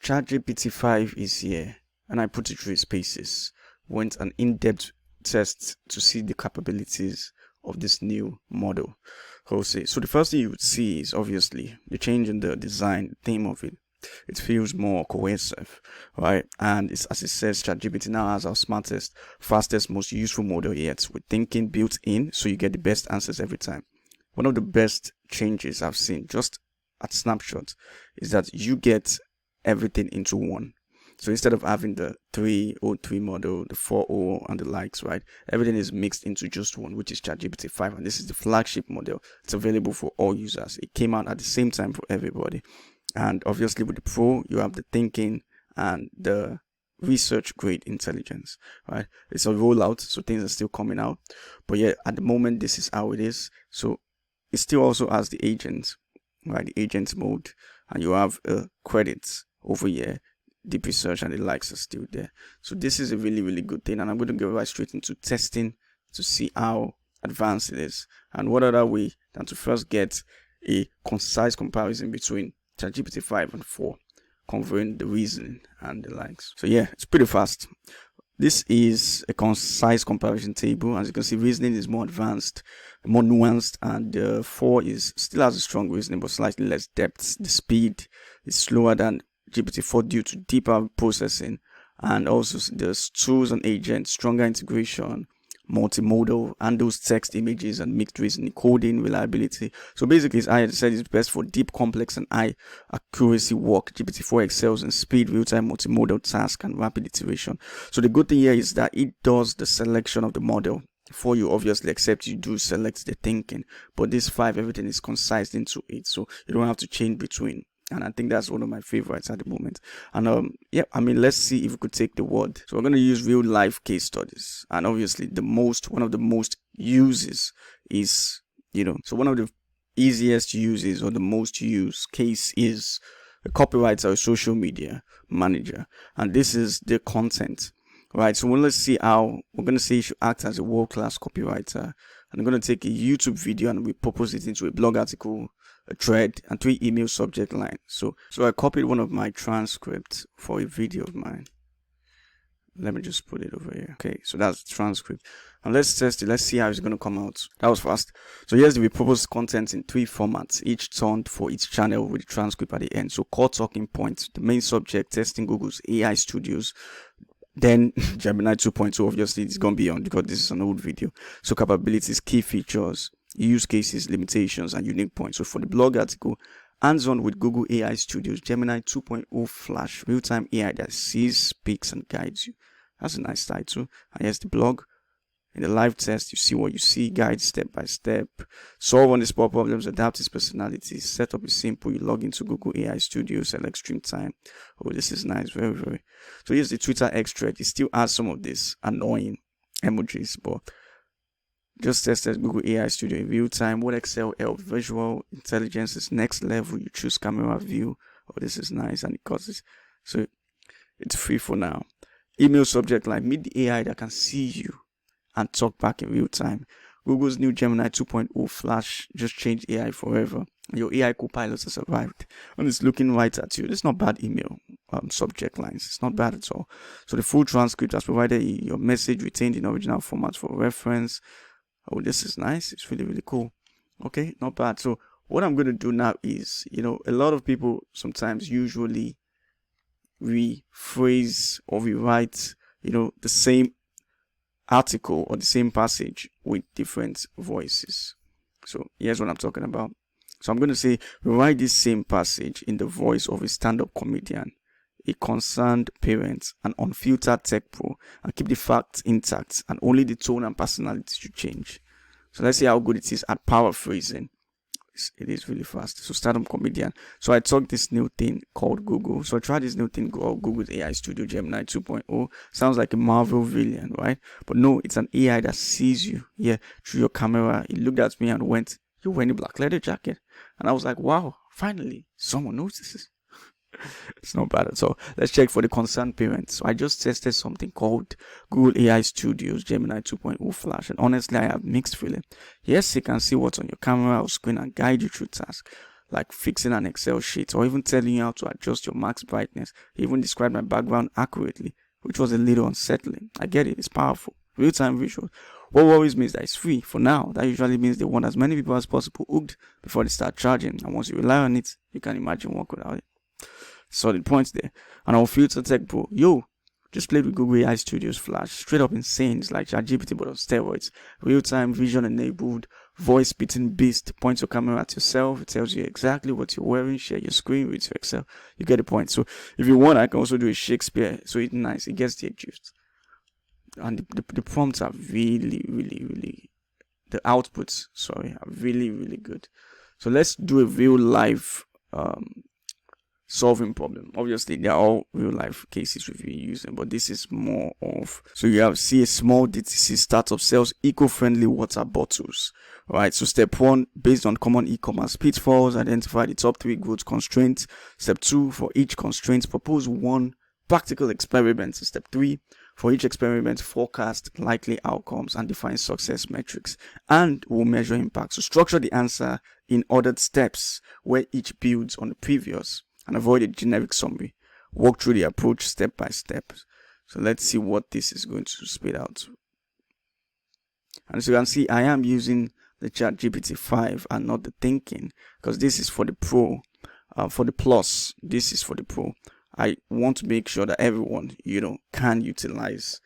ChatGPT 5 is here, and I put it through its paces. Went an in-depth test to see the capabilities of this new model. Jose. So the first thing you would see is obviously the change in the design, theme of it. It feels more cohesive, right? And it's, as it says, ChatGPT now has our smartest, fastest, most useful model yet, with thinking built in, so you get the best answers every time. One of the best changes I've seen just at snapshot is that you get everything into one. So instead of having the 303 model, the 40 and the likes, right? Everything is mixed into just one, which is ChatGPT 5. And this is the flagship model. It's available for all users. It came out at the same time for everybody. And obviously with the Pro, you have the thinking and the research grade intelligence, right? It's a rollout, so things are still coming out. But yeah, at the moment, this is how it is. So it still also has the agents, right? The agents mode. And you have credits over here. Deep research and the likes are still there. So this is a really, really good thing. And I'm going to go right straight into testing to see how advanced it is. And what other way than to first get a concise comparison between ChatGPT 5 and 4, covering the reasoning and the likes. So yeah, it's pretty fast. This is a concise comparison table. As you can see, reasoning is more advanced, more nuanced, and 4 is still has a strong reasoning but slightly less depth. The speed is slower than GPT-4 due to deeper processing, and also the tools and agents, stronger integration, multimodal, and those text, images, and mixed reasoning, coding, reliability. So basically, as I said, it's best for deep, complex, and high accuracy work. GPT-4 excels in speed, real-time, multimodal task, and rapid iteration. So the good thing here is that it does the selection of the model for you, obviously, except you do select the thinking. But this 5, everything is concised into it, so you don't have to change between. And I think that's one of my favorites at the moment. And yeah, I mean, let's see if we could take the word. So we're going to use real life case studies. And obviously one of the most uses is, so one of the easiest uses or the most used case is a copywriter or social media manager. And this is the content, right? So let's see how we're going to say you should act as a world-class copywriter. And I'm going to take a YouTube video and we propose it into a blog article, a thread, and 3 email subject lines. So I copied one of my transcripts for a video of mine. Let me just put it over here. Okay, so that's the transcript. And let's test it. Let's see how it's going to come out. That was fast. So here's the proposed content in 3 formats, each turned for each channel with the transcript at the end. So core talking points, the main subject, testing Google's AI studios. Then Gemini 2.2, obviously it's going to be on because this is an old video. So capabilities, key features, use cases, limitations, and unique points. So for the blog article, hands-on with Google AI Studios, Gemini 2.0 Flash, real-time AI that sees, speaks, and guides you. That's a nice title. And here's the blog. In the live test, you see what you see, guide step by step, solve on-the-spot problems, adapt its personality, setup is simple, you log into Google AI Studio, select stream time. Oh, this is nice, very, very. So here's the Twitter extract. It still has some of this annoying emojis, but just tested Google AI Studio in real time. What Excel help? Visual intelligence is next level. You choose camera view. Oh, this is nice, and it causes. So it's free for now. Email subject line. Meet the AI that can see you and talk back in real time. Google's new Gemini 2.0 Flash just changed AI forever. Your AI co-pilot has arrived and it's looking right at you. It's not bad email subject lines. It's not bad at all. So the full transcript has provided your message retained in original format for reference. Oh, this is nice. It's really, really cool. Okay, not bad. So what I'm going to do now is, a lot of people sometimes usually rephrase or rewrite, the same article or the same passage with different voices. So here's what I'm talking about. So I'm going to say, rewrite this same passage in the voice of a stand-up comedian, a concerned parent, an unfiltered tech pro, and keep the facts intact, and only the tone and personality should change. So let's see how good it is at paraphrasing. It is really fast. So stand-up comedian. So I took this new thing called Google. So I tried this new thing called Google's AI Studio Gemini 2.0. Sounds like a Marvel villain, right? But no, it's an AI that sees you, through your camera. It looked at me and went, "You're wearing a black leather jacket." And I was like, wow, finally, someone notices. It's not bad at all. Let's check for the concerned parents. So I just tested something called Google AI Studios Gemini 2.0 Flash, and honestly, I have mixed feeling. Yes, you can see what's on your camera or screen and guide you through tasks. like fixing an Excel sheet, or even telling you how to adjust your max brightness. He even described my background accurately, which was a little unsettling. I get it, it's powerful. Real-time visual. What worries me is that it's free for now. That usually means they want as many people as possible hooked before they start charging. And once you rely on it, you can imagine work without it. Solid points there. And our Filter Tech Pro, just played with Google AI Studio's Flash. Straight up insane. It's like ChatGPT but on steroids. Real-time vision enabled, voice spitting beast. Points your camera at yourself. It tells you exactly what you're wearing. Share your screen with your Excel. You get the point. So if you want, I can also do a Shakespeare. So it's nice. It gets the gist. And the prompts are really, the outputs, are really, really good. So let's do a real life solving problem. Obviously, they're all real life cases we've been using, but this is more of, so you see a small DTC startup sells eco-friendly water bottles. Right, so step 1, based on common e-commerce pitfalls, identify the top 3 growth constraints. Step 2, for each constraint, propose 1 practical experiment. So step 3, for each experiment, forecast likely outcomes and define success metrics, and we'll measure impact. So structure the answer in ordered steps where each builds on the previous, and avoid a generic summary. Walk through the approach step by step. So let's see what this is going to spit out. And as you can see, I am using the ChatGPT 5 and not the thinking, because this is for the Pro. For the Plus, this is for the Pro. I want to make sure that everyone, can utilize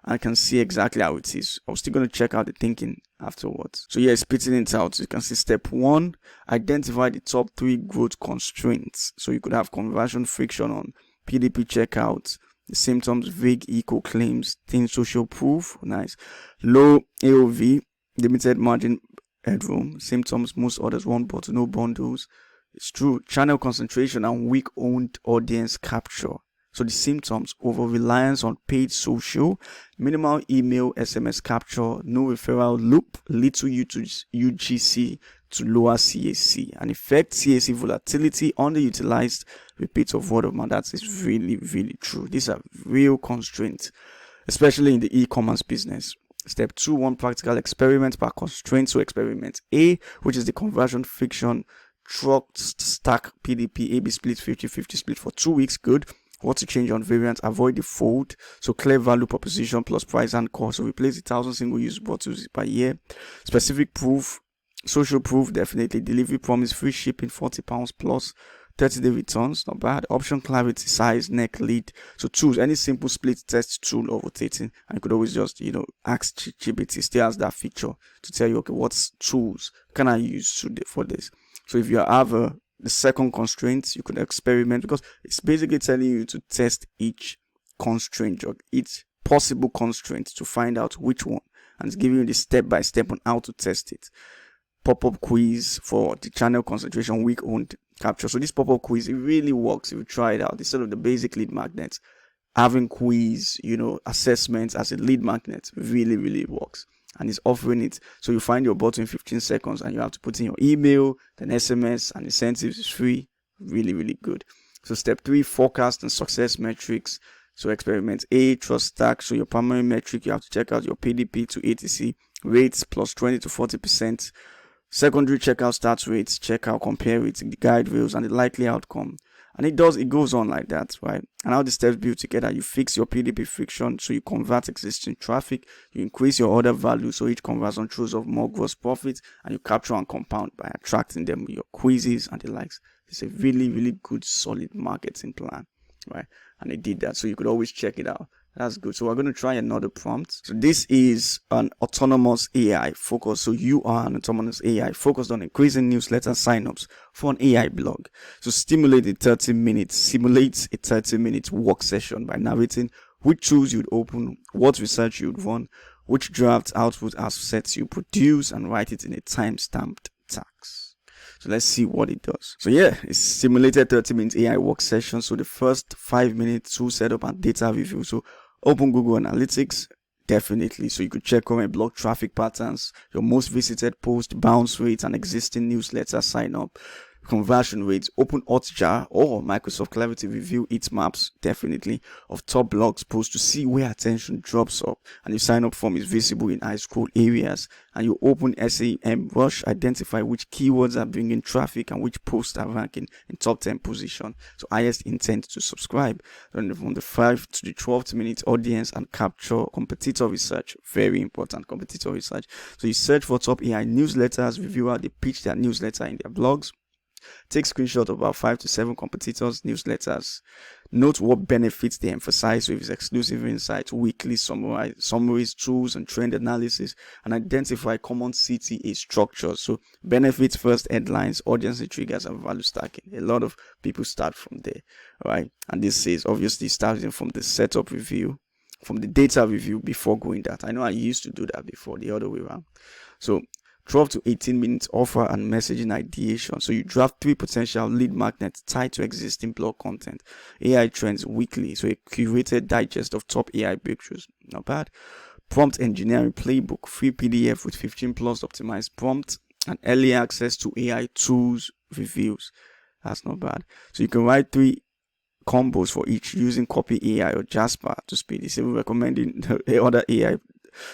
and can see exactly how it is. I'm still going to check out the thinking afterwards. So yeah, spitting it out. So you can see step 1, identify the top 3 growth constraints. So you could have conversion friction on PDP checkout, the symptoms, vague eco claims, thin social proof, nice, low AOV, limited margin headroom, symptoms, most orders one bottle, no bundles. It's true. Channel concentration and weak owned audience capture. So the symptoms: over reliance on paid social, minimal email, SMS capture, no referral loop, little UGC to lower CAC, and effect CAC volatility, underutilized repeats of word of mouth. That is really, really true. These are real constraints, especially in the e-commerce business. Step 2, 1 practical experiment per constraint. So experiment A, which is the conversion friction trucked stack PDP AB split 50-50 split for 2 weeks. Good. What to change on variant? Avoid the fold. So clear value proposition plus price and cost. So replace the 1,000 single-use bottles per year. Specific proof, social proof, definitely. Delivery promise, free shipping, £40 plus 30-day returns. Not bad. Option clarity, size, neck, lead. So tools, any simple split test tool or rotating. And you could always just, ask ChatGPT. Still has that feature to tell you, okay, what tools can I use for this? So if you have the second constraint, you could experiment, because it's basically telling you to test each constraint or each possible constraint to find out which one, and it's giving you the step-by-step on how to test it. Pop-up quiz for the channel concentration, weak owned capture. So this pop-up quiz, it really works if you try it out. Instead of the basic lead magnets, having quiz, assessments as a lead magnet really, really works. And it's offering it. So you find your bottle in 15 seconds and you have to put in your email, then SMS, and incentives is free. Really, really good. So step 3, forecast and success metrics. So experiment A, trust stack. So your primary metric, you have to check out your PDP to ATC rates plus 20 to 40%. Secondary checkout starts rates, checkout compare rates, the guide rails, and the likely outcome. And it goes on like that, right? And how the steps build together: you fix your PDP friction, so you convert existing traffic, you increase your order value, so each conversion throws off more gross profit, and you capture and compound by attracting them with your quizzes and the likes. It's a really, really good, solid marketing plan, right? And they did that, so you could always check it out. That's good. So we're going to try another prompt. So this is an autonomous AI focus. So you are an autonomous AI focused on increasing newsletter signups for an AI blog. So simulate a 30-minute work session by narrating which tools you'd open, what research you'd run, which draft output assets you produce, and write it in a time-stamped tax. So let's see what it does. So yeah, it's simulated 30-minute AI work session. So the first 5 minutes, tool setup and data review. So open Google Analytics, definitely. So you could check current blog traffic patterns, your most visited post, bounce rates, and existing newsletter sign up. conversion rates. Open Hotjar or Microsoft Clarity review heat maps, definitely, of top blogs posts to see where attention drops up, and your sign up form is visible in high scroll areas. And you open SEM Rush, identify which keywords are bringing traffic and which posts are ranking in top 10 position. So highest intent to subscribe. Then from the 5 to the 12th minute audience and capture competitor research. Very important, competitor research. So you search for top AI newsletters, reviewer, they pitch their newsletter in their blogs. Take screenshot of about 5 to 7 competitors' newsletters. Note what benefits they emphasize with exclusive insights, weekly summaries, tools, and trend analysis, and identify common CTA structures. So benefits first, headlines, audience triggers, and value stacking. A lot of people start from there, right? And this is obviously starting from the setup review, from the data review before going that. I know I used to do that before, the other way around. So 12 to 18 minutes offer and messaging ideation. So you draft 3 potential lead magnets tied to existing blog content. AI trends weekly. So a curated digest of top AI breakthroughs. Not bad. Prompt engineering playbook. Free PDF with 15 plus optimized prompts and early access to AI tools reviews. That's not bad. So you can write 3 combos for each using Copy AI or Jasper to speed. It's even recommending the other AI.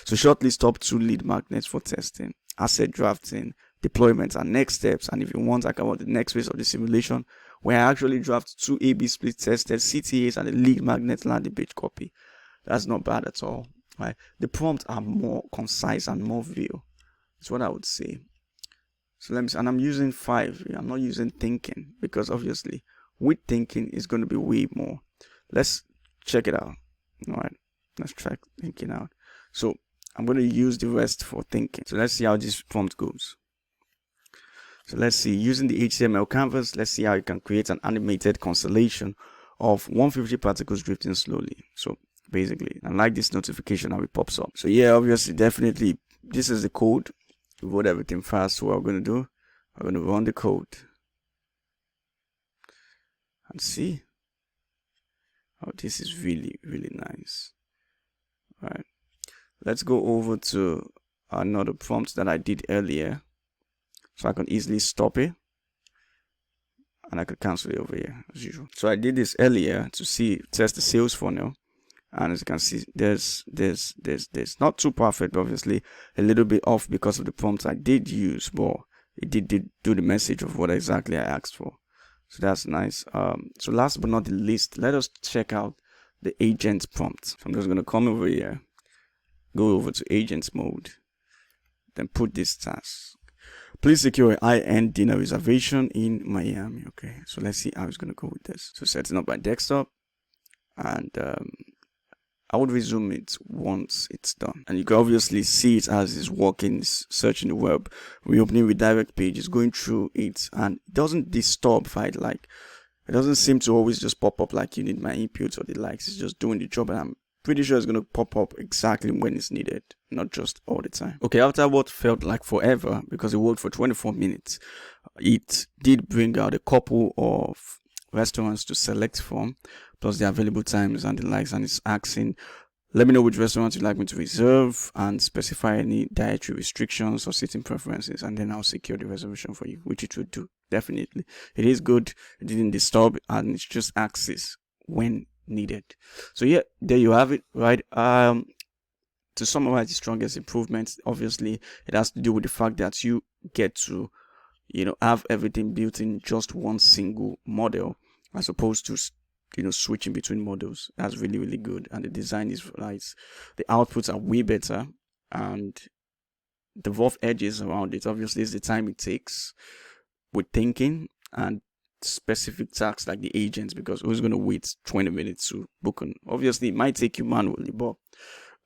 So shortlist top 2 lead magnets for testing, asset drafting, deployments, and next steps. And if you want, I can want the next phase of the simulation where I actually draft 2 A/B split tested CTAs and a lead magnet landing page copy. That's not bad at all, right? The prompts are more concise and more real. That's what I would say. So let me see, and I'm using 5. I'm not using thinking because obviously with thinking is going to be way more. Let's check it out. All right, let's try thinking out. So I'm going to use the rest for thinking. So let's see how this prompt goes. So let's see, using the HTML canvas, let's see how you can create an animated constellation of 150 particles drifting slowly. So basically, I like this notification how it pops up. So yeah, obviously, definitely, this is the code. We wrote everything fast. So what we're going to do, we're going to run the code and see. Oh, this is really, really nice. All right. Let's go over to another prompt that I did earlier. So I can easily stop it. And I could cancel it over here as usual. So I did this earlier to test the sales funnel. And as you can see, there's not too perfect, obviously, a little bit off because of the prompts I did use, but it did do the message of what exactly I asked for. So that's nice. So last but not the least, let us check out the agent prompt. So I'm just going to come over here. Go over to agents mode, then put this task. Please secure a high-end dinner reservation in Miami. Okay, so let's see how it's going to go with this. So setting up my desktop, and I would resume it once it's done. And you can obviously see it as it's working, searching the web, reopening redirect pages, going through it, and it doesn't disturb, right? Like, it doesn't seem to always just pop up like you need my inputs or the likes. It's just doing the job, and I'm pretty sure it's going to pop up exactly when it's needed, not just all the time. Okay, after what felt like forever, because it worked for 24 minutes, it did bring out a couple of restaurants to select from, plus the available times and the likes, and it's asking, let me know which restaurants you'd like me to reserve and specify any dietary restrictions or seating preferences, and then I'll secure the reservation for you, which it will do. Definitely. It is good. It didn't disturb, and it's just access when needed. So yeah, there you have it, right? To summarize the strongest improvements, obviously it has to do with the fact that you get to have everything built in just one single model as opposed to switching between models. That's really, really good, and the design is nice. The outputs are way better, and the rough edges around it obviously is the time it takes with thinking and specific tasks like the agents, because who's going to wait 20 minutes to book on? Obviously it might take you manually, but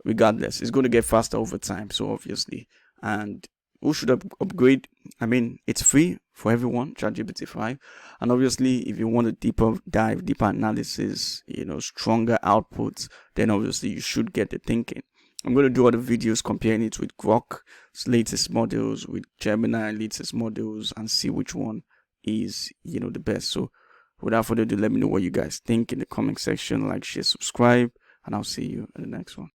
regardless, it's going to get faster over time. So obviously, and who should upgrade? I mean, it's free for everyone, ChatGPT 5. And obviously, if you want a deeper analysis, stronger outputs, then obviously you should get the thinking. I'm going to do other videos comparing it with Grok's latest models, with Gemini latest models, and see which one is the best. So without further ado, let me know what you guys think in the comment section. Like, share, subscribe, and I'll see you in the next one.